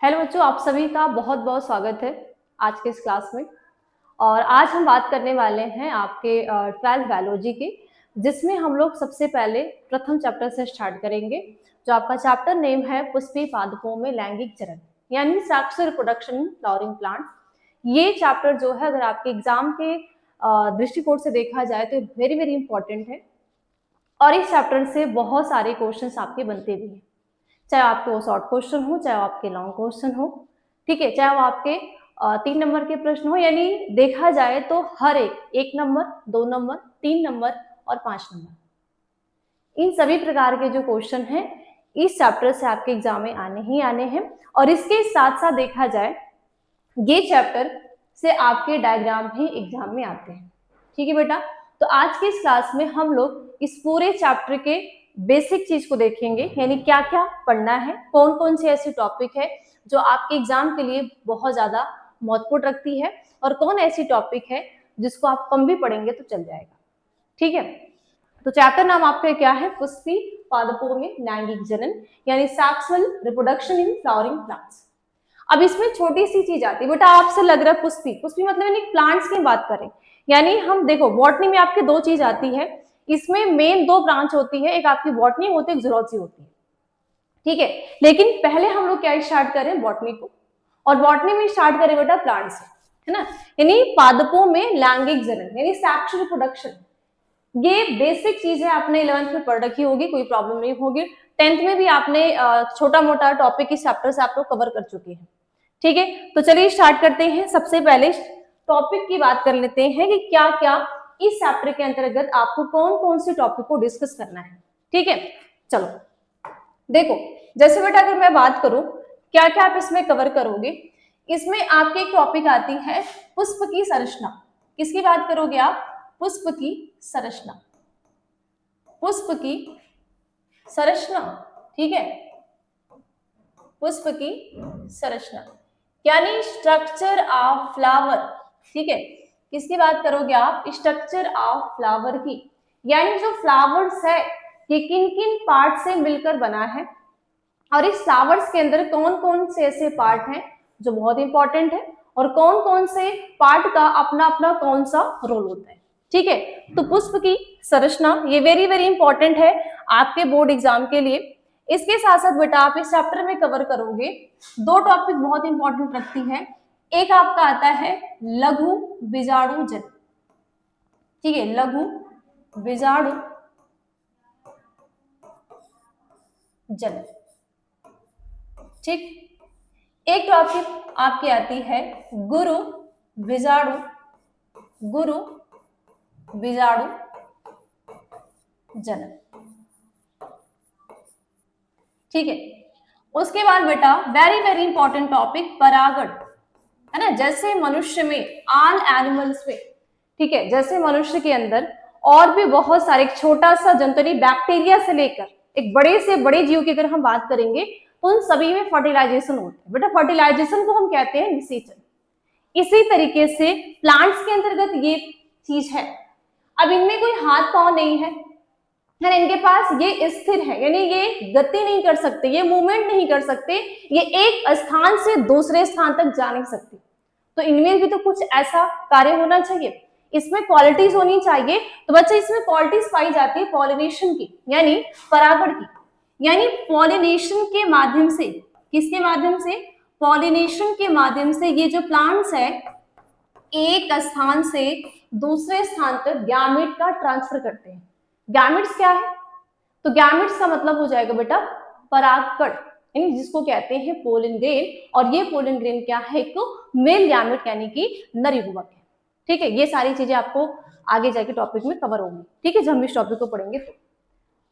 Hello बच्चों, आप सभी का बहुत बहुत स्वागत है आज के इस क्लास में। और आज हम बात करने वाले हैं आपके 12th बायोलॉजी की, जिसमें हम लोग सबसे पहले प्रथम चैप्टर से स्टार्ट करेंगे। जो आपका चैप्टर नेम है पुष्पीय पादपों में लैंगिक चरण यानी sexual reproduction in flowering plant. ये चैप्टर जो है अगर आपके एग्जाम के दृष्टिकोण से देखा जाए तो वेरी वेरी इंपॉर्टेंट है और इस चैप्टर से बहुत सारे क्वेश्चंस आपके बनते भी हैं, चाहे आपके वो शॉर्ट क्वेश्चन हो चाहे आपके लॉन्ग क्वेश्चन हो, ठीक है, चाहे वो आपके 3 नंबर के प्रश्न हो। यानी देखा जाए तो हर एक नंबर, 2 नंबर, 3 नंबर और 5 नंबर, इन सभी प्रकार के जो क्वेश्चन हैं इस चैप्टर से आपके एग्जाम में आने ही आने हैं। और इसके साथ साथ देखा जाए ये चैप्टर से आपके डायग्राम भी एग्जाम में आते हैं। ठीक है बेटा, तो आज के इस क्लास में हम लोग इस पूरे चैप्टर के बेसिक चीज को देखेंगे, यानी क्या क्या पढ़ना है, कौन कौन से ऐसे टॉपिक है जो आपके एग्जाम के लिए बहुत ज्यादा महत्वपूर्ण रखती है और कौन ऐसी टॉपिक है जिसको आप कम भी पढ़ेंगे तो चल जाएगा। ठीक है, तो चैप्टर नाम आपका क्या है? पुष्पीय पादपों में लैंगिक जनन यानी sexual reproduction in flowering plants. अब इसमें छोटी सी चीज आती है बेटा, आपसे लग रहा है पुष्पी पुष्पी मतलब यानी प्लांट्स की बात करें, यानी हम देखो बॉटनी में आपके दो चीज आती है, इसमें मेन 2 ब्रांच होती है, एक आपकी बॉटनी होती है, एक जूलॉजी होती है। ठीक है, लेकिन पहले हम लोग क्या स्टार्ट करें? बॉटनी को, और बॉटनी में स्टार्ट करें बेटा प्लांट से, है ना। यानी पादपों में लैंगिक जनन यानी सेक्सुअल रिप्रोडक्शन, ये बेसिक चीज है, आपने 11th में पढ़ रखी होगी, कोई प्रॉब्लम नहीं होगी। 10th में भी आपने छोटा मोटा टॉपिक इस चैप्टर से आप लोग कवर कर चुके हैं। ठीक है, तो चलिए स्टार्ट करते हैं। सबसे पहले टॉपिक की बात कर लेते हैं कि क्या क्या इस चैप्टर के अंतर्गत आपको कौन कौन से टॉपिक को डिस्कस करना है। ठीक है, चलो देखो, जैसे बेटा अगर मैं बात करूं क्या क्या आप इसमें कवर करोगे, इसमें आपकी एक टॉपिक आती है पुष्प की संरचना। किसकी बात करोगे आप? पुष्प की संरचना, पुष्प की संरचना। ठीक है, पुष्प की संरचना यानी स्ट्रक्चर ऑफ फ्लावर। ठीक है, किसकी बात करोगे आप? स्ट्रक्चर ऑफ फ्लावर की, यानी जो फ्लावर्स है ये किन किन पार्ट से मिलकर बना है और इस फ्लावर्स के अंदर कौन कौन से ऐसे पार्ट हैं जो बहुत इंपॉर्टेंट है और कौन कौन से पार्ट का अपना अपना कौन सा रोल होता है। ठीक है, तो पुष्प की संरचना ये वेरी वेरी इंपॉर्टेंट है आपके बोर्ड एग्जाम के लिए। इसके साथ साथ बेटा आप इस चैप्टर में कवर करोगे 2 टॉपिक बहुत इंपॉर्टेंट रखती है। एक आपका आता है लघु बीजाणु जन। ठीक है, लघु बीजाणु जन। ठीक, एक टॉपिक आपकी आती है गुरु बीजाणु, गुरु बीजाणु जनन। ठीक है, उसके बाद बेटा वेरी वेरी इंपॉर्टेंट टॉपिक परागण, है ना। जैसे मनुष्य में, ऑल एनिमल्स में, ठीक है, जैसे मनुष्य के अंदर और भी बहुत सारे, एक छोटा सा जंतु बैक्टीरिया से लेकर एक बड़े से बड़े जीव की अगर हम बात करेंगे तो उन सभी में फर्टिलाइजेशन होता है। बेटा फर्टिलाइजेशन को हम कहते हैं निषेचन। इसी तरीके से प्लांट्स के अंतर्गत ये चीज है। अब इनमें कोई हाथ पांव नहीं है, इनके पास ये स्थिर है, यानी ये गति नहीं कर सकते, ये मूवमेंट नहीं कर सकते, ये एक स्थान से दूसरे स्थान तक जा नहीं सकते। तो इनमें भी तो कुछ ऐसा कार्य होना चाहिए, इसमें क्वालिटीज होनी चाहिए। तो बच्चे इसमें क्वालिटीज पाई जाती है पॉलिनेशन की, यानी परागण की, यानी पॉलिनेशन के माध्यम से। किसके माध्यम से? पॉलिनेशन के माध्यम से ये जो प्लांट्स है एक स्थान से दूसरे स्थान तक गैमेट का ट्रांसफर करते हैं। गैमेट्स क्या है? तो गैमेट्स का मतलब हो जाएगा बेटा परागकण, यानी जिसको कहते हैं पोलन ग्रेन। और ये पोलन ग्रेन क्या है? एक मेल गैमेट यानी कि नर युग्मक है। ठीक है, ये सारी चीजें आपको आगे जाके टॉपिक में कवर होंगी। ठीक है, जब हम इस टॉपिक को पढ़ेंगे तो।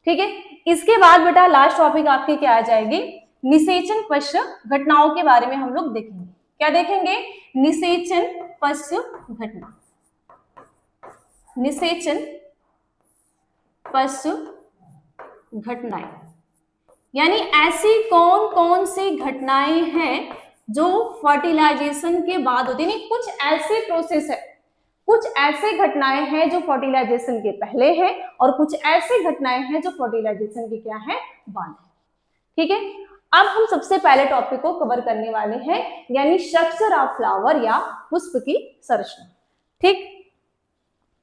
ठीक है, इसके बाद बेटा लास्ट टॉपिक आपकी क्या आ जाएगी? निषेचन पश्च घटनाओं के बारे में हम लोग देखेंगे। क्या देखेंगे? निषेचन पश्च घटना, निषेचन पश्च घटनाएं, यानी ऐसी कौन कौन सी घटनाएं हैं जो फर्टिलाइजेशन के बाद होती है। कुछ ऐसे प्रोसेस है, कुछ ऐसे घटनाएं हैं जो फर्टिलाइजेशन के पहले है और कुछ ऐसे घटनाएं हैं जो फर्टिलाइजेशन के क्या है? बाद है। ठीक है, अब हम सबसे पहले टॉपिक को कवर करने वाले हैं, यानी स्ट्रक्चर ऑफ फ्लावर या पुष्प की संरचना। ठीक,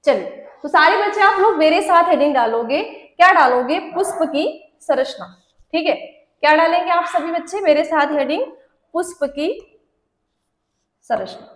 चलिए तो सारे बच्चे आप लोग मेरे साथ हेडिंग डालोगे, क्या डालोगे? पुष्प की संरचना। ठीक है, क्या डालेंगे आप सभी बच्चे मेरे साथ हेडिंग? पुष्प की संरचना।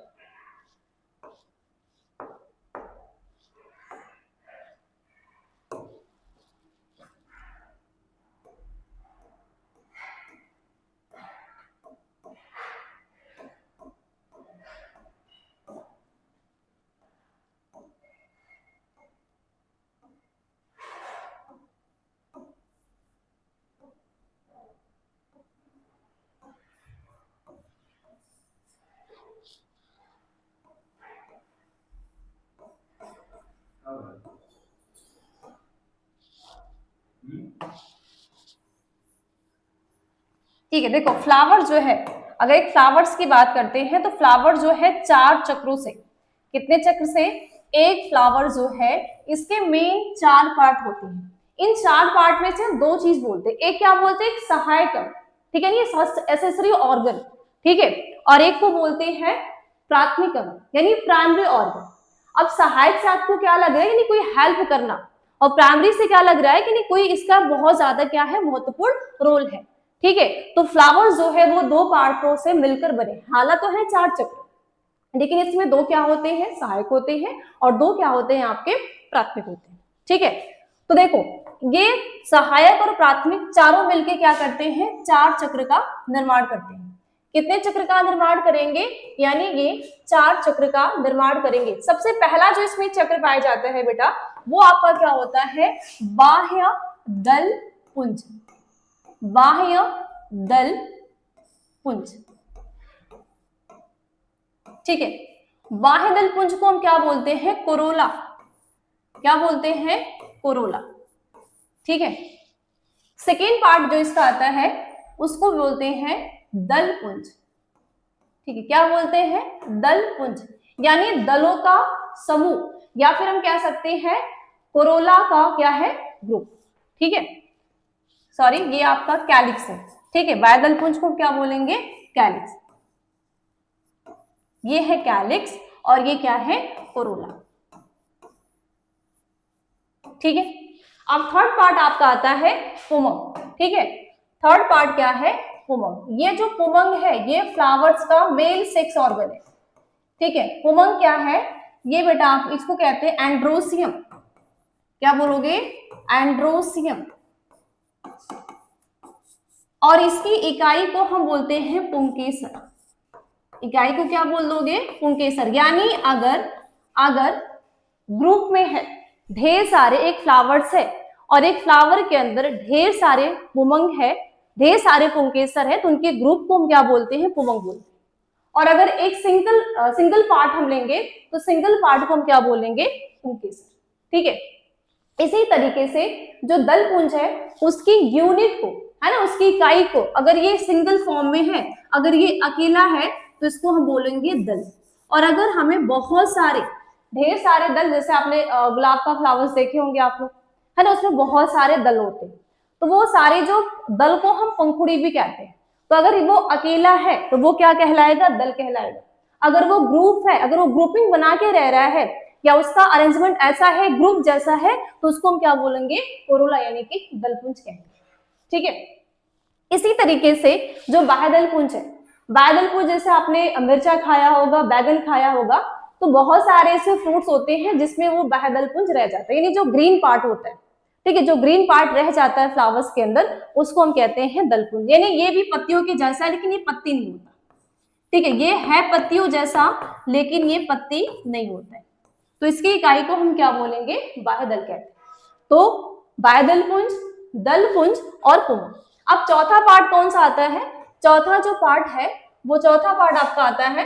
ठीक है, देखो फ्लावर जो है, अगर एक फ्लावर्स की बात करते हैं तो फ्लावर जो है 4 चक्रों से, कितने चक्र से? एक फ्लावर जो है इसके मेन 4 पार्ट होते हैं। इन 4 पार्ट में से हम 2 चीज बोलते हैं, एक क्या बोलते हैं? एक सहायक अंग, ठीक है, ये एसेसरी ऑर्गन, ठीक है, और एक को बोलते हैं प्राथमिक अंग यानी प्राइमरी ऑर्गन। अब सहायक से आपको क्या लग रहा है? यानी कोई हेल्प करना, और प्राइमरी से क्या लग रहा है कि नहीं कोई इसका बहुत ज्यादा क्या है, महत्वपूर्ण रोल है। ठीक है, तो फ्लावर्स जो है वो 2 पार्टों से मिलकर बने, हालांकि तो है 4 चक्र, लेकिन इसमें 2 क्या होते हैं? सहायक होते हैं, और 2 क्या होते हैं? आपके प्राथमिक होते हैं। ठीक है, तो देखो ये सहायक और प्राथमिक चारों मिलकर क्या करते हैं? 4 चक्र का निर्माण करते हैं। कितने चक्र का निर्माण करेंगे? यानी ये 4 चक्र का निर्माण करेंगे। सबसे पहला जो इसमें चक्र पाया जाता है बेटा, वो आपका क्या होता है? बाह्य दल पुंज। बाह्य दल पुंज, ठीक है, बाह्य दल पुंज को हम क्या बोलते हैं? कोरोला। क्या बोलते हैं? कोरोला। ठीक है, सेकेंड पार्ट जो इसका आता है उसको बोलते हैं दल पुंज। ठीक है, क्या बोलते हैं? दल पुंज, यानी दलों का समूह, या फिर हम कह सकते हैं कोरोला का क्या है? ग्रुप। ठीक है, सॉरी ये आपका कैलिक्स है। ठीक है, बाह्यदल पुंज को क्या बोलेंगे? कैलिक्स। ये है कैलिक्स और ये क्या है? कोरोला। ठीक है, अब थर्ड पार्ट आपका आता है पुमंग। ठीक है, थर्ड पार्ट क्या है? पुमंग। ये जो पुमंग है ये फ्लावर्स का मेल सेक्स ऑर्गन है। ठीक है, पुमंग क्या है? ये बेटा आप इसको कहते हैं एंड्रोसियम। क्या बोलोगे? एंड्रोसियम। और इसकी इकाई को हम बोलते हैं पुंकेसर। इकाई को क्या बोल दोगे? पुंकेसर। यानी अगर ग्रुप में है ढेर सारे, एक फ्लावर्स है और एक फ्लावर के अंदर ढेर सारे पुमंग है, ढेर सारे पुंकेसर है, तो उनके ग्रुप को हम क्या बोलते हैं? पुमंग बोलते हैं। और अगर एक सिंगल पार्ट हम लेंगे तो सिंगल पार्ट को हम क्या बोलेंगे? पुंकेसर। ठीक है, इसी तरीके से जो दल पुंज है उसकी यूनिट को, है ना, उसकी इकाई को, अगर ये सिंगल फॉर्म में है, अगर ये अकेला है तो इसको हम बोलेंगे दल। और अगर हमें बहुत सारे, ढेर सारे दल, जैसे आपने गुलाब का फ्लावर्स देखे होंगे आप लोग, है ना, उसमें बहुत सारे दल होते हैं, तो वो सारे जो दल को हम पंखुड़ी भी कहते हैं। तो अगर वो अकेला है तो वो क्या कहलाएगा? दल कहलाएगा। अगर वो ग्रुप है, अगर वो ग्रुपिंग बना के रह रहा है या उसका अरेंजमेंट ऐसा है, ग्रुप जैसा है, तो उसको हम क्या बोलेंगे? कोरोला यानी कि दलपुंज कहेंगे। ठीक है, इसी तरीके से जो बाह्यदल पुंज है, बाह्यदल पुंज जैसे आपने मिर्चा खाया होगा, बैगन खाया होगा, तो बहुत सारे ऐसे फ्रूट्स होते हैं जिसमें वो बाह्यदल पुंज रह जाता है, यानी जो ग्रीन पार्ट होता है। ठीक है, जो ग्रीन पार्ट रह जाता है फ्लावर्स के अंदर उसको हम कहते हैं दलपुंज। यानी ये भी पत्तियों के जैसा है लेकिन ये पत्ती नहीं होता। ठीक है, ये है पत्तियों जैसा लेकिन ये पत्ती नहीं होता है, तो इसकी इकाई को हम क्या बोलेंगे? बाह्यदल कहते हैं। तो बाह्यदल पुंज, दल पुंज और पुमंग। अब चौथा पार्ट कौन सा आता है? चौथा जो पार्ट है वो चौथा पार्ट आपका आता है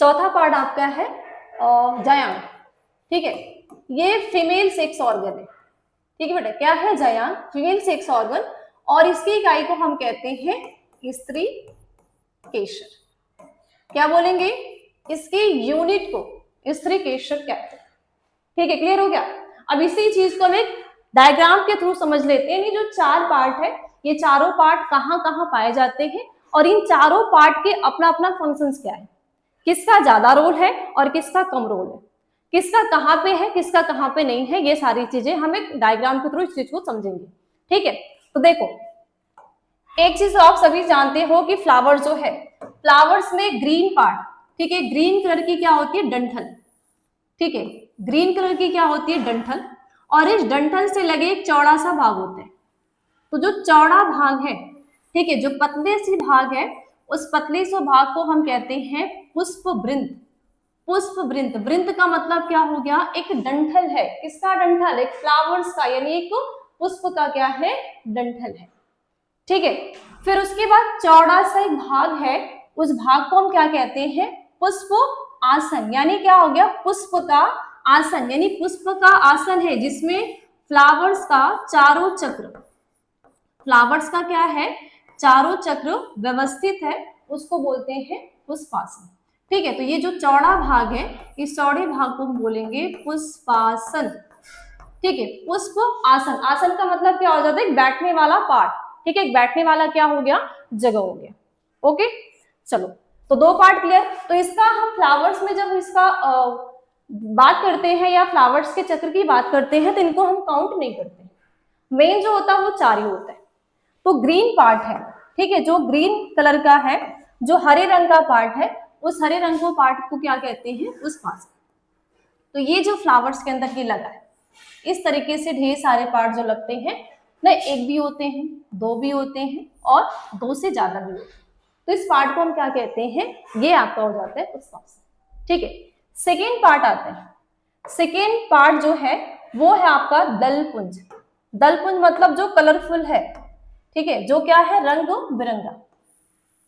चौथा पार्ट आपका है जायांग। ठीक है, ये फीमेल सेक्स ऑर्गन है। ठीक है बेटा, क्या है? जायांग, फीमेल सेक्स ऑर्गन, और इसकी इकाई को हम कहते हैं स्त्री केशर। क्या बोलेंगे? इसकी यूनिट को स्त्री केशर कहते हैं। ठीक है, क्लियर हो गया? अब इसी चीज को हम एक डायग्राम के थ्रू समझ लेते हैं। ये जो 4 पार्ट है, ये चारों पार्ट कहाँ कहाँ पाए जाते हैं और इन चारों पार्ट के अपना अपना फंक्शंस क्या है, किसका ज्यादा रोल है और किसका कम रोल है, किसका कहाँ पे है किसका कहाँ पे नहीं है, ये सारी चीजें हम एक डायग्राम के थ्रू इस चीज को समझेंगे। ठीक है, तो देखो एक चीज आप सभी जानते हो कि फ्लावर जो है, फ्लावर्स में ग्रीन पार्ट, ठीक है, ग्रीन कलर की क्या होती है, डंठल। ठीक है, ग्रीन कलर की क्या होती है, डंठल, और इस डंठल से लगे एक चौड़ा सा भाग होता है। तो जो चौड़ा भाग है, ठीक है, जो पतले सी भाग है, उस पतले से भाग को हम कहते हैं पुष्प वृंत। पुष्प वृंत, वृंत का मतलब क्या हो गया, एक डंठल है, किसका डंठल, एक फ्लावर्स का, यानी एक पुष्प का क्या है, डंठल है। ठीक है, फिर उसके बाद चौड़ा सा एक भाग है, उस भाग को हम क्या कहते हैं, पुष्प आसन, यानी क्या हो गया, पुष्प का आसन, यानी पुष्प का आसन है जिसमें फ्लावर्स का चारों चक्र, फ्लावर्स का क्या है, चारों चक्र व्यवस्थित है, उसको बोलते हैं पुष्पासन। ठीक है, तो ये जो चौड़ा भाग है, इस चौड़े भाग को हम बोलेंगे पुष्पासन। ठीक है, पुष्प आसन, आसन का मतलब क्या हो जाता है, एक बैठने वाला पार्ट। ठीक है, एक बैठने वाला क्या हो गया, जगह हो गया। ओके, चलो, तो 2 पार्ट क्लियर। तो इसका हम फ्लावर्स में जब इसका बात करते हैं या फ्लावर्स के चक्र की बात करते हैं तो इनको हम काउंट नहीं करते, मेन जो होता है वो 4 ही होता है। तो ग्रीन पार्ट है, ठीक है, जो ग्रीन कलर का है, जो हरे रंग का पार्ट है, उस हरे रंग को पार्ट को क्या कहते हैं, पुष्पासन। तो ये जो फ्लावर्स के अंदर ये लगा है, इस तरीके से ढेर सारे पार्ट जो लगते हैं ना, 1 भी होते हैं, 2 भी होते हैं और 2 से ज्यादा भी होते हैं। तो इस पार्ट को हम क्या कहते हैं, ये आपका हो जाता है पुष्पासन। ठीक है, सेकेंड पार्ट आता है। सेकेंड पार्ट जो है वो है आपका दलपुंज। दलपुंज मतलब जो कलरफुल है, ठीक है, जो क्या है, रंग बिरंगा।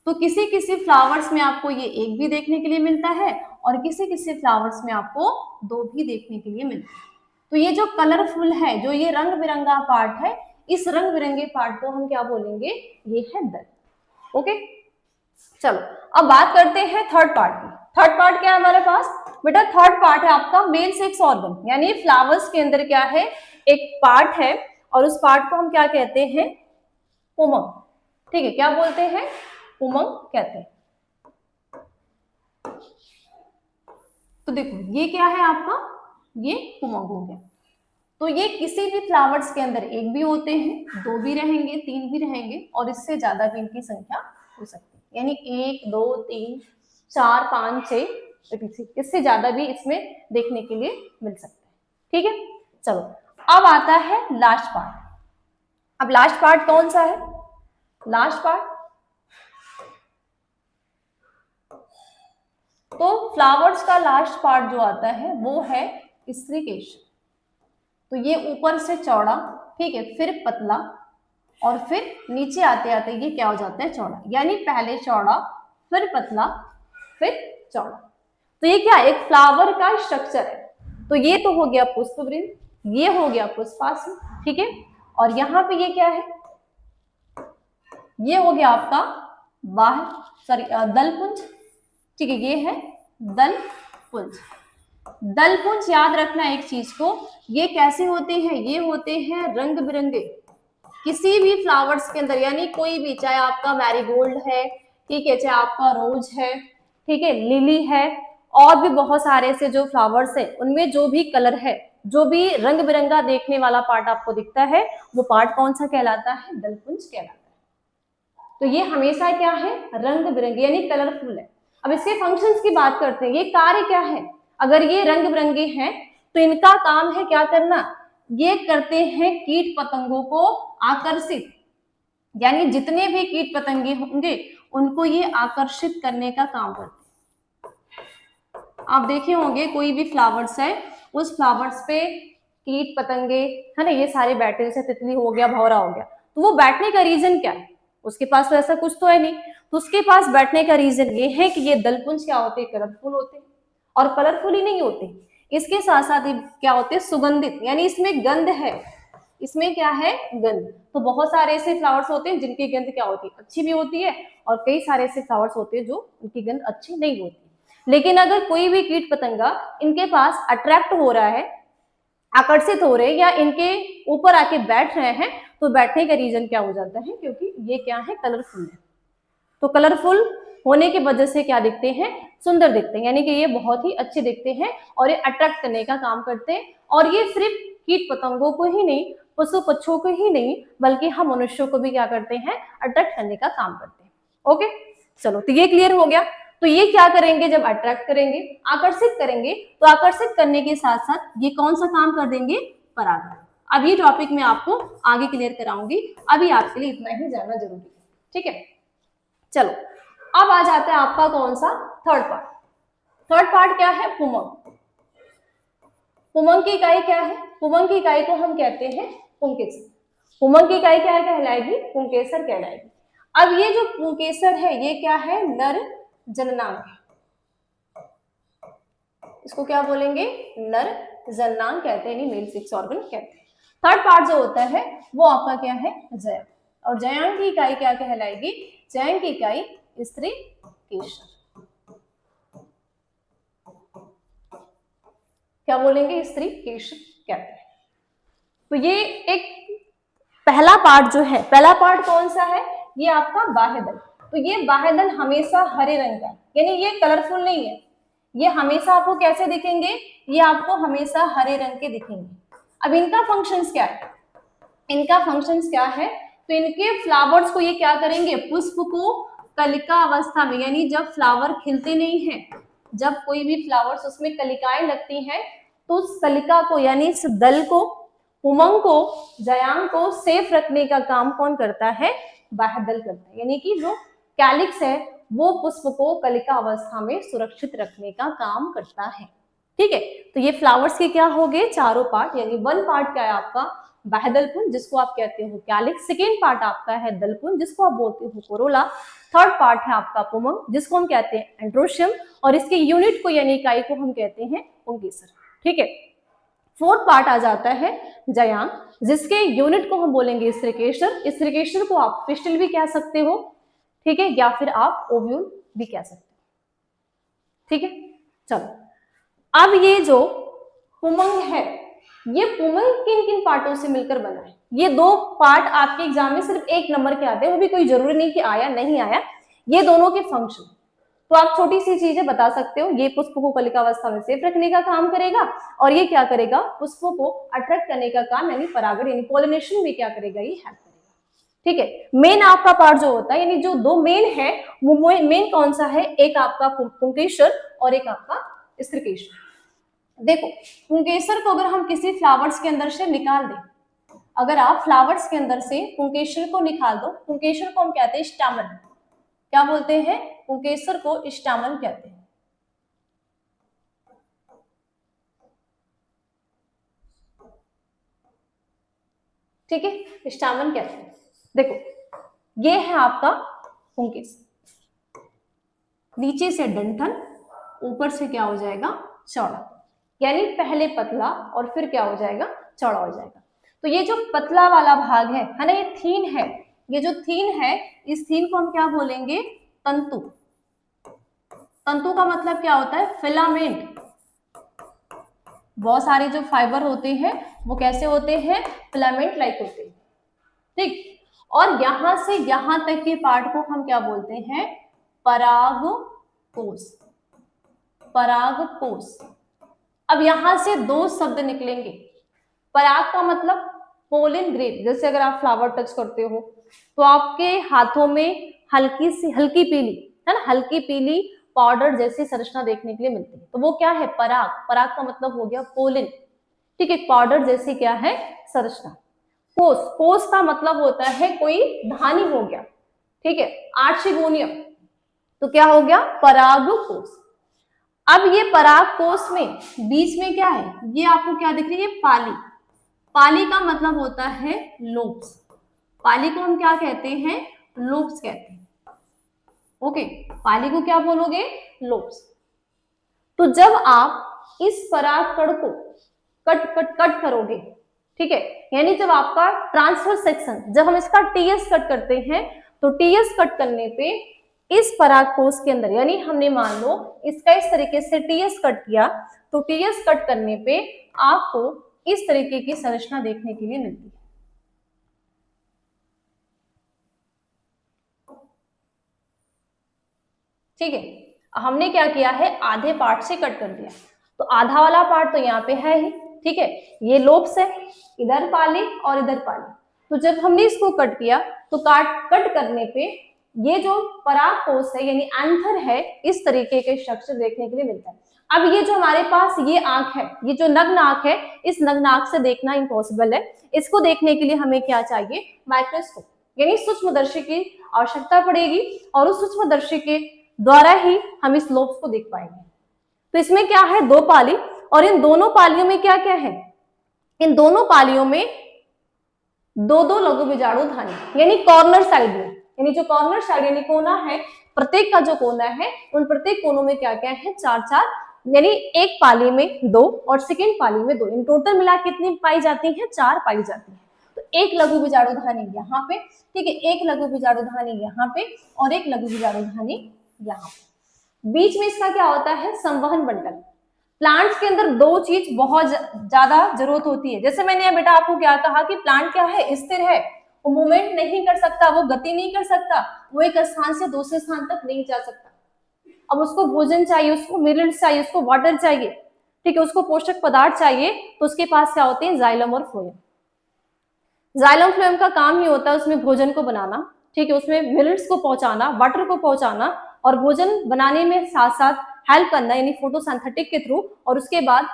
तो किसी किसी फ्लावर्स में आपको ये 1 भी देखने के लिए मिलता है और किसी किसी फ्लावर्स में आपको 2 भी देखने के लिए मिलता है। तो ये जो कलरफुल है, जो ये रंग बिरंगा पार्ट है, इस रंग बिरंगे पार्ट को हम क्या बोलेंगे, ये है दल। ओके, चलो अब बात करते हैं थर्ड पार्ट की। थर्ड पार्ट क्या है हमारे पास, बेटा थर्ड पार्ट है आपका मेल सेक्स ऑर्गन, यानी फ्लावर्स के अंदर क्या है, एक पार्ट है और उस पार्ट को हम क्या कहते हैं, पुमंग। ठीक है, क्या बोलते हैं, पुमंग कहते हैं। तो देखो ये क्या है आपका, ये पुमंग हो गया। तो ये किसी भी फ्लावर्स के अंदर 1 भी होते हैं, 2 भी रहेंगे, 3 भी रहेंगे और इससे ज्यादा भी इनकी संख्या हो सकती है, यानी 1 2 3 4 5 6, इससे ज्यादा भी इसमें देखने के लिए मिल सकता है। ठीक है, चलो अब आता है लास्ट पार्ट। अब लास्ट पार्ट कौन सा है, लास्ट पार्ट, तो फ्लावर्स का लास्ट पार्ट जो आता है वो है स्त्रीकेश। तो ये ऊपर से चौड़ा, ठीक है, फिर पतला और फिर नीचे आते आते ये क्या हो जाता है, चौड़ा, यानी पहले चौड़ा फिर पतला फिर चौड़ा। तो ये क्या, एक फ्लावर का स्ट्रक्चर है। तो ये तो हो गया पुष्पवृंत, ये हो गया पुष्पासन, ठीक है, और यहाँ पे ये क्या है, ये हो गया आपका दलपुंज। ठीक है, ये है दलपुंज। दलपुंज याद रखना एक चीज को, ये कैसे होते हैं, ये होते हैं रंग बिरंगे। किसी भी फ्लावर्स के अंदर, यानी कोई भी, चाहे आपका मैरीगोल्ड है, ठीक है, चाहे आपका रोज है, ठीक है, लिली है, और भी बहुत सारे ऐसे जो फ्लावर्स है, उनमें जो भी कलर है, जो भी रंग बिरंगा देखने वाला पार्ट आपको दिखता है, वो पार्ट कौन सा कहलाता है, दलपुंज कहलाता है। तो ये हमेशा क्या है, रंग बिरंगे यानी कलरफुल है। अब इसके फंक्शंस की बात करते हैं, ये कार्य क्या है, अगर ये रंग बिरंगे हैं तो इनका काम है क्या करना, ये करते हैं कीट पतंगों को आकर्षित, यानी जितने भी कीट पतंगे होंगे उनको ये आकर्षित करने का काम करते हैं। आप देखे होंगे कोई भी फ्लावर्स है, उस फ्लावर्स पे कीट पतंगे है ना, ये सारे बैठे, जैसे तितली हो गया, भौरा हो गया, तो वो बैठने का रीजन क्या है, उसके पास तो ऐसा कुछ तो है नहीं, तो उसके पास बैठने का रीजन ये है कि ये दलपुंज क्या होते हैं, कलरफुल होते हैं, और कलरफुल ही नहीं होते, इसके साथ साथ ही क्या होते हैं, सुगंधित, यानी इसमें गंध है, इसमें क्या है, गंध। तो बहुत सारे ऐसे फ्लावर्स होते हैं जिनकी गंध क्या होती है, अच्छी भी होती है, और कई सारे ऐसे फ्लावर्स होते हैं जो उनकी गंध अच्छी नहीं होती। लेकिन अगर कोई भी कीट पतंगा इनके पास अट्रैक्ट हो रहा है, आकर्षित हो रहे हैं या इनके ऊपर आके बैठ रहे हैं, तो बैठने का रीजन क्या हो जाता है, क्योंकि ये क्या है, कलरफुल है। तो कलरफुल होने की वजह से क्या दिखते हैं, सुंदर दिखते हैं, यानी कि ये बहुत ही अच्छे दिखते हैं और ये अट्रैक्ट करने का काम करते हैं। और ये सिर्फ कीट पतंगों को ही नहीं, पशु पक्षियों को ही नहीं, बल्कि हम मनुष्यों को भी क्या करते हैं, अट्रैक्ट करने का काम करते हैं। ओके, चलो, तो ये क्लियर हो गया। तो ये क्या करेंगे, जब अट्रैक्ट करेंगे, आकर्षित करेंगे, तो आकर्षित करने के साथ साथ ये कौन सा काम कर देंगे, परागण। अब ये टॉपिक मैं आपको आगे क्लियर कराऊंगी, अभी आपके लिए इतना ही जानना जरूरी है, ठीक है। चलो, अब आ जाता है आपका कौन सा, थर्ड पार्ट। थर्ड पार्ट क्या है, पुमंग। पुमंग की इकाई क्या है, पुमंग की इकाई को हम कहते हैं पुंकेसर। पुमंग की इकाई क्या कहलाएगी, पुंकेसर कहलाएगी। अब ये जो पुंकेसर है, ये क्या है, नर जननांग है। इसको क्या बोलेंगे, नर जननांग कहते हैं, मेल सेक्स ऑर्गन कहते हैं। थर्ड पार्ट जो होता है वो आपका क्या है, जयांग। और जयांग की इकाई क्या कहलाएगी, जयांग की इकाई स्त्री केशर। क्या बोलेंगे, स्त्री केशर कहते हैं। तो ये एक पहला पार्ट जो है, पहला पार्ट कौन सा है, ये आपका बाह्य दल। तो ये बाह्य दल हमेशा हरे रंग का, यानी ये कलरफुल नहीं है, ये हमेशा आपको कैसे दिखेंगे, ये आपको हमेशा हरे रंग के दिखेंगे। अब इनका फंक्शंस क्या है, इनका फंक्शंस क्या है, तो इनके फ्लावर्स को ये क्या करेंगे, पुष्प को कलिका अवस्था में, यानी जब फ्लावर खिलते नहीं है, जब कोई भी फ्लावर्स उसमें कलिकाएं लगती हैं, तो उस कलिका को, यानी इस दल को, उमंग को, जयांग को सेफ रखने का काम कौन करता है, बाह्य दल करता है। यानी कि जो कैलिक्स है वो पुष्प को कलिका अवस्था में सुरक्षित रखने का काम करता है, ठीक है। तो ये फ्लावर्स के क्या हो गए, चारों पार्ट। यानी वन पार्ट क्या है आपका, बाह्य दलपुंज, जिसको आप कहते हो कैलिक्स। सेकेंड पार्ट आपका है दलपुंज, जिसको आप बोलते हो कोरोला। थर्ड पार्ट है आपका पुमंग, जिसको हम कहते हैं एंड्रोशियम, और इसके यूनिट को यानी इकाई को हम कहते हैं पुंकेसर, ठीक है। फोर्थ पार्ट आ जाता है जयांग, जिसके यूनिट को हम बोलेंगे स्त्रीकेशर। स्त्रीकेशर को आप पिस्टल भी कह सकते हो, ठीक है, या फिर आप ओव्यूल भी कह सकते हो, ठीक है। चलो, अब ये जो पुमंग है, ये पुमंग किन किन पार्टों से मिलकर बना है। ये दो पार्ट आपके एग्जाम में सिर्फ 1 नंबर के आते हैं, वो भी कोई जरूरी नहीं कि आया नहीं आया, ये दोनों के फंक्शन। तो आप छोटी सी चीजें बता सकते हो, ये पुष्प को कलिकावस्था में सेफ रखने का काम करेगा, और ये क्या करेगा, पुष्पों को अट्रैक्ट करने का काम, यानी परागण यानी पॉलिनेशन भी क्या करेगा, ये हेल्प करेगा, ठीक है। मेन आपका पार्ट जो होता है, यानी जो दो मेन है, वो मेन कौन सा है, एक आपका पुंकेसर और एक आपका स्त्रीकेशर। देखो, पुंकेसर को अगर हम किसी फ्लावर्स के अंदर से निकाल दें, अगर आप फ्लावर्स के अंदर से पुंकेसर को निकाल दो, पुंकेसर को हम कहते हैं स्टामन। क्या बोलते हैं, पुंकेसर को स्टामन कहते हैं, ठीक है, स्टामन कहते हैं। देखो, ये है आपका पुंकेसर, नीचे से डंठल, ऊपर से क्या हो जाएगा, चौड़ा, यानी पहले पतला और फिर क्या हो जाएगा, चौड़ा हो जाएगा। तो ये जो पतला वाला भाग है ना, ये थीन है, ये जो थीन है, इस थीन को हम क्या बोलेंगे, तंतु। तंतु का मतलब क्या होता है, फिलामेंट। बहुत सारे जो फाइबर होते हैं वो कैसे होते हैं, फिलामेंट लाइक होते हैं, ठीक। और यहां से यहां तक के पार्ट को हम क्या बोलते हैं, परागकोश। परागकोश। अब यहां से दो शब्द निकलेंगे। पराग का मतलब पोलिन ग्रेन, जैसे अगर आप फ्लावर टच करते हो तो आपके हाथों में हल्की पीली, है ना, हल्की पीली पाउडर जैसी संरचना देखने के लिए मिलती है, तो वो क्या है, पराग। पराग का मतलब हो गया पोलिन, ठीक है, पाउडर जैसी क्या है, संरचना। कोश, कोश का मतलब होता है कोई धानी हो गया, ठीक है, आर्चिगोनियम, तो क्या हो गया, परागकोश। अब ये परागकोश में बीच में क्या है, ये आपको क्या दिख रही है, पाली। पाली का मतलब होता है लोब्स। पाली को हम क्या कहते हैं, लोब्स कहते हैं, ओके। पाली को क्या बोलोगे, लोब्स। तो जब आप इस पराग कण को कट करोगे, ठीक है, यानी जब आपका ट्रांसफर सेक्शन, जब हम इसका टीएस कट करते हैं, तो टीएस कट करने पे इस परागकोश के अंदर, यानी हमने मान लो इसका इस तरीके से टीएस कट किया, तो टीएस कट करने पे आपको इस तरीके की संरचना देखने के लिए मिलती है। ठीक है, हमने क्या किया है, आधे पार्ट से कट कर दिया, तो आधा वाला पार्ट तो यहाँ पे है ही। ठीक है, ये लोब्स है, इधर पाली और इधर पाली। तो जब हमने इसको कट किया तो कट करने पे ये जो पराग कोष है यानी एंथर है, इस तरीके के स्ट्रक्चर देखने के लिए मिलता है। अब ये जो हमारे पास ये आंख है, ये जो नग्न आंख है, इस नग्न आंख से देखना इम्पॉसिबल है। इसको देखने के लिए हमें क्या चाहिए, माइक्रोस्कोप यानी सूक्ष्मदर्शी की आवश्यकता पड़ेगी, और उस सूक्ष्मदर्शी के द्वारा ही हम इस लोब्स को देख पाएंगे। तो इसमें क्या है, दो पाली, और इन दोनों पालियों में क्या क्या है, इन दोनों पालियों में दो दो लघु बीजाणु धानी यानी कॉर्नर साइड में, यानी जो कॉर्नर साइड यानी कोना है, प्रत्येक का जो कोना है उन प्रत्येक कोनों में क्या क्या है, चार चार, यानी एक पाली में दो और सेकेंड पाली में दो, इन टोटल मिला कितनी पाई जाती है, चार पाई जाती है। तो एक लघु बीजाणु धानी यहाँ पे, ठीक है, एक लघु बीजाणु धानी यहाँ पे और एक लघु बीजाणु धानी यहाँ पे। बीच में इसका क्या होता है, संवहन बंडल। प्लांट्स के अंदर दो चीज बहुत ज्यादा जरूरत होती है। जैसे मैंने बेटा आपको क्या कहा कि प्लांट क्या है, स्थिर है, वो मूवमेंट नहीं कर सकता, वो गति नहीं कर सकता, वो एक स्थान से दूसरे स्थान तक नहीं जा सकता। अब उसको भोजन चाहिए, उसको मिनरल्स चाहिए, उसको वाटर चाहिए, ठीक है, उसको पोषक पदार्थ चाहिए, तो उसके पास क्या होते हैं, जाइलम और फ्लोएम। जाइलम फ्लोएम का काम ही होता है उसमें भोजन को बनाना, ठीक है, उसमें मिनरल्स को पहुंचाना, वाटर को पहुंचाना, और भोजन बनाने में साथ साथ हेल्प करना यानी फोटोसिंथेटिक के थ्रू, और उसके बाद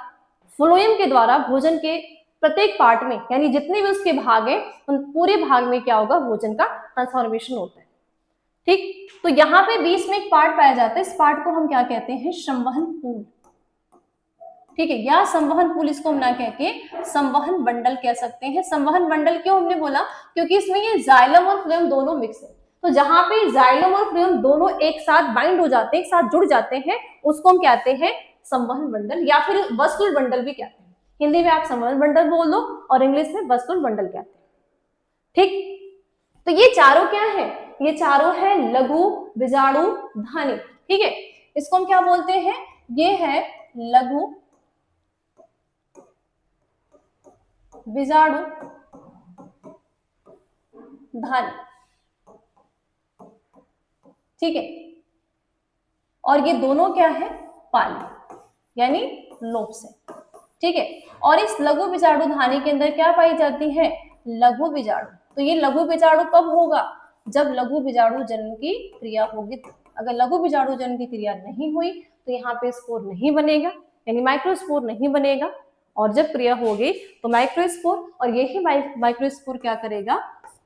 फ्लोएम के द्वारा भोजन के प्रत्येक पार्ट में यानी जितने भी उसके भाग हैं उन पूरे भाग में क्या होगा, भोजन का ट्रांसफॉर्मेशन होता है। ठीक, तो यहाँ पे बीच में एक पार्ट पाया जाता है, इस पार्ट को हम क्या कहते हैं, संवहन पूल। ठीक है, या संवहन पूल, इसको हम ना कह के संवहन बंडल कह सकते हैं। संवहन बंडल क्यों हमने बोला, क्योंकि इसमें ये जाइलम और फ्लोएम दोनों मिक्स है। तो जहां पे जाइलम और फ्लोएम दोनों एक साथ बाइंड हो जाते हैं, एक साथ जुड़ जाते हैं, उसको हम कहते हैं संवहन बंडल, या फिर वस्कुलर बंडल भी कहते हैं। हिंदी में आप संवहन बंडल बोल दो और इंग्लिश में वस्कुलर बंडल कहते हैं। ठीक, तो ये चारों क्या है, ये चारों है लघु बीजाणु धानी। ठीक है, इसको हम क्या बोलते हैं, ये है लघु बीजाणु धानी। ठीक है, और ये दोनों क्या है, पाली यानी लोब्स है। ठीक है, और इस लघु बीजाणु धानी के अंदर क्या पाई जाती है, लघु बीजाणु। तो ये लघु बीजाणु कब होगा, जब लघु बीजाणु जन्म की क्रिया होगी। अगर लघु बीजाणु जन्म की क्रिया नहीं हुई तो यहाँ पे स्पोर नहीं बनेगा, यानी माइक्रोस्पोर नहीं बनेगा, और जब क्रिया होगी तो माइक्रोस्पोर, और यही माइक्रोस्पोर क्या करेगा,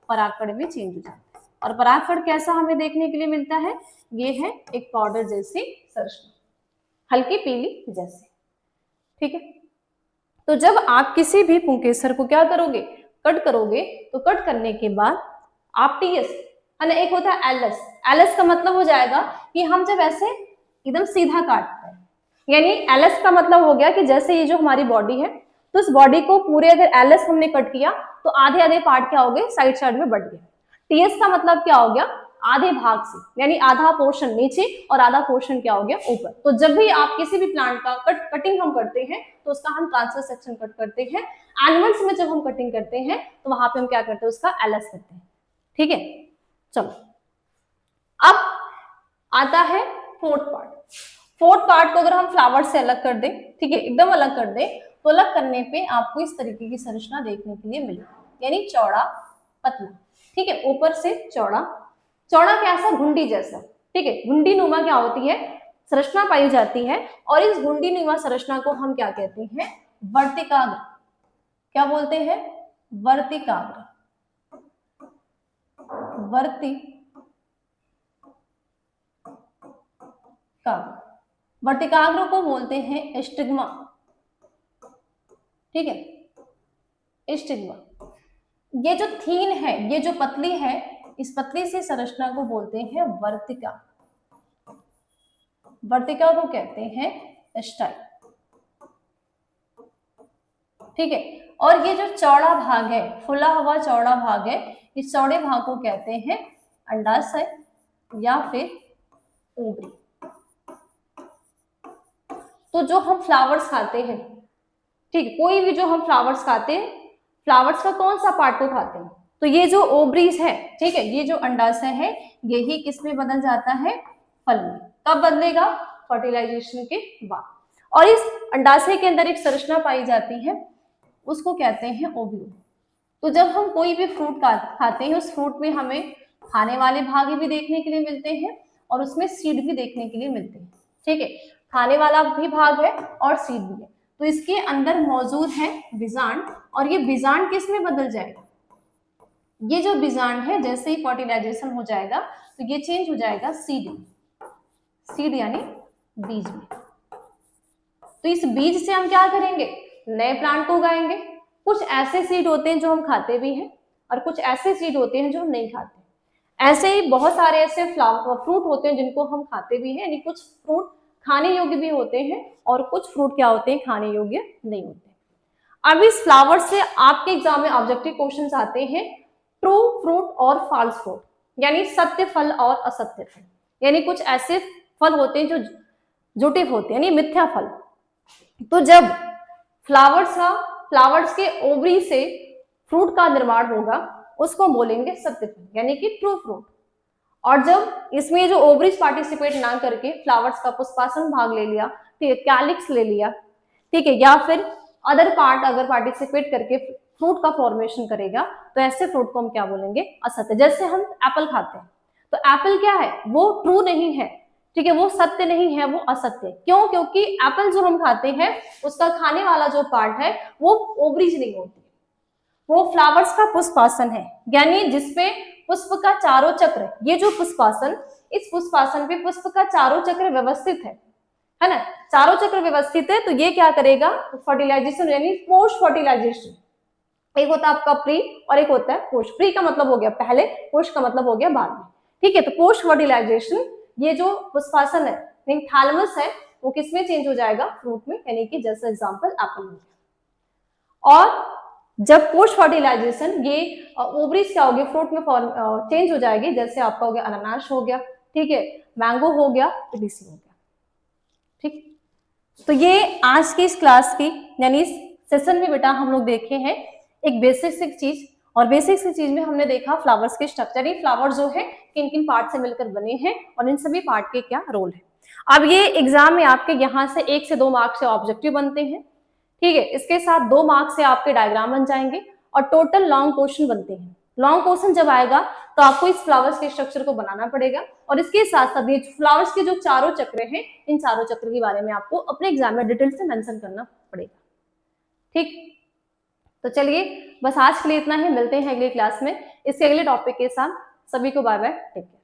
परागकण में चेंज हो जाता है। और परागकण कैसा हमें देखने के लिए मिलता है, ये है एक पाउडर जैसी संरचना, हल्की पीली जैसे। ठीक है, तो जब आप किसी भी पुंकेसर को क्या करोगे, कट करोगे, तो कट करने के बाद आप टीएस है ना, एक होता है एलएस। एलएस का मतलब हो जाएगा कि हम जब ऐसे एकदम सीधा काटते हैं, यानी एलएस का मतलब हो गया कि जैसे ये जो हमारी बॉडी है, तो इस बॉडी को पूरे अगर एलएस हमने कट किया तो आधे आधे पार्ट क्या हो गए, साइड साइड में बढ़ गए। टीएस का मतलब क्या हो गया, आधे भाग से, यानी आधा पोर्शन नीचे और आधा पोर्शन क्या हो गया, ऊपर। तो जब भी आप किसी भी प्लांट का कटिंग हम करते हैं तो उसका हम ट्रांसवर्स सेक्शन कट करते हैं। एनिमल्स में जब हम कटिंग करते हैं तो वहां पे हम क्या करते हैं, उसका एलएस करते हैं। ठीक है, चलो अब आता है फोर्थ पार्ट। फोर्थ पार्ट को अगर हम फ्लावर से अलग कर दें, ठीक है, एकदम अलग कर दें, तो अलग करने पे आपको इस तरीके की संरचना देखने के लिए मिलेगी, यानी चौड़ा पतला। ठीक है, ऊपर से चौड़ा, चौड़ा कैसा, घुंडी जैसा। ठीक है, घुंडी नुमा क्या होती है, संरचना पाई जाती है, और इस घुंडी नुमा संरचना को हम क्या कहते हैं, वर्तिकाग्र। क्या बोलते हैं, वर्तिकाग्र। वर्तिकाग्र को बोलते हैं स्टिग्मा। ठीक है, स्टिग्मा। ये जो थीन है, ये जो पतली है, इस पतली सी संरचना को बोलते हैं वर्तिका। वर्तिका को कहते हैं स्टाइल। ठीक है, और ये जो चौड़ा भाग है, फुला हुआ चौड़ा भाग है, इस चौड़े भाग को कहते हैं अंडाशय या फिर ओवरी। तो जो हम फ्लावर्स खाते हैं, ठीक है, कोई भी जो हम फ्लावर्स खाते हैं, फ्लावर्स का कौन सा पार्ट को खाते हैं, तो ये जो ओवरीज है, ठीक है, ये जो अंडाशय है यही किस में बदल जाता है, फल में। कब बदलेगा, फर्टिलाइजेशन के बाद। और इस अंडाशय के अंदर एक संरचना पाई जाती है, उसको कहते हैं ओव्यूल। तो जब हम कोई भी फ्रूट खाते हैं, उस फ्रूट में हमें खाने वाले भाग भी देखने के लिए मिलते हैं और उसमें सीड भी देखने के लिए मिलते हैं, ठीक है, खाने वाला भी भाग है और सीड भी है। तो इसके अंदर मौजूद है बीजांड, और ये बीजांड किस में बदल जाएगा, ये जो बीजांड है जैसे ही फर्टिलाइजेशन हो जाएगा तो ये चेंज हो जाएगा सीड में, सीड यानी बीज में। तो इस बीज से हम क्या करेंगे, नए प्लांट को उगाएंगे। कुछ ऐसे सीड होते हैं जो हम खाते भी हैं और कुछ ऐसे सीड होते हैं जो हम नहीं खाते। ऐसे ही बहुत सारे ऐसे फ्रूट होते हैं जिनको हम खाते भी हैं, यानी कुछ फ्रूट खाने योग्य भी होते हैं और कुछ फ्रूट क्या होते हैं, खाने योग्य नहीं होते। अब इस फ्लावर से आपके एग्जाम में ऑब्जेक्टिव क्वेश्चंस आते हैं, ट्रू फ्रूट और फॉल्स फ्रूट, यानी सत्य फल और असत्य फल। यानी कुछ ऐसे फल होते हैं जो झूठे होते हैं, यानी मिथ्या फल। तो जब फ्लावर्स के ओवरी से फ्रूट का निर्माण होगा उसको बोलेंगे सत्य फल, यानी कि ट्रू फ्रूट। और जब इसमें जो ओवरीज पार्टिसिपेट ना करके फ्लावर्स का पुष्पासन भाग ले लिया, ठीक है, कैलिक्स ले लिया, ठीक है, या फिर अदर पार्ट अगर पार्टिसिपेट करके फ्रूट का फॉर्मेशन करेगा, तो ऐसे फ्रूट को हम क्या बोलेंगे, असत्य। जैसे हम एप्पल खाते हैं, तो एप्पल क्या है, वो ट्रू नहीं है, ठीक है, वो सत्य नहीं है, वो असत्य। क्यों, क्योंकि एप्पल जो हम खाते हैं उसका खाने वाला जो पार्ट है वो ओवरीज नहीं होती, वो फ्लावर्स का पुष्पासन है, यानी जिसपे पुष्प का चारों चक्र, ये जो पुष्पासन, इस पुष्पासन पे पुष्प का चारों चक्र व्यवस्थित है ना, चारों चक्र व्यवस्थित है। तो ये क्या करेगा, फर्टिलाइजेशन यानी पोस्ट फर्टिलाइजेशन। एक होता है आपका प्री और एक होता है पोस्ट। प्री का मतलब हो गया पहले, पोस्ट का मतलब हो गया बाद में, ठीक है। तो पोस्ट फर्टिलाइजेशन, ये जो पुष्पासन है, थैलेमस है, वो किसमें चेंज हो जाएगा, फ्रूट में, यानी कि जैसे एग्जांपल एप्पल हो गया। और जब पोस्ट फर्टिलाइजेशन, ये ओवरीज क्या होगी, फ्रूट में चेंज हो जाएगी, जैसे आपका हो गया अनानास हो गया, ठीक है, मैंगो हो गया, लीची हो गया, ठीक। तो ये आज की इस क्लास की, यानी इस सेशन में बेटा हम लोग देखे हैं एक बेसिक चीज, और बेसिक सी चीज में हमने देखा फ्लावर्स के स्ट्रक्चर, ये फ्लावर जो है किन किन पार्ट से मिलकर बने हैं और इन सभी पार्ट के क्या रोल है। अब ये एग्जाम में आपके यहाँ से 1 से 2 मार्क्स से ऑब्जेक्टिव बनते हैं, ठीक है, इसके साथ 2 मार्क्स से आपके डायग्राम बन जाएंगे और टोटल लॉन्ग क्वेश्चन बनते हैं। लॉन्ग क्वेश्चन जब आएगा तो आपको इस फ्लावर्स के स्ट्रक्चर को बनाना पड़ेगा और इसके साथ साथ ये फ्लावर्स के जो चारों चक्र हैं, इन चारों चक्र के बारे में आपको अपने एग्जाम में डिटेल से मेंशन करना पड़ेगा, ठीक। तो चलिए बस आज के लिए इतना ही, मिलते हैं अगली क्लास में इसके अगले टॉपिक के साथ। सभी को बाय बाय, टेक केयर।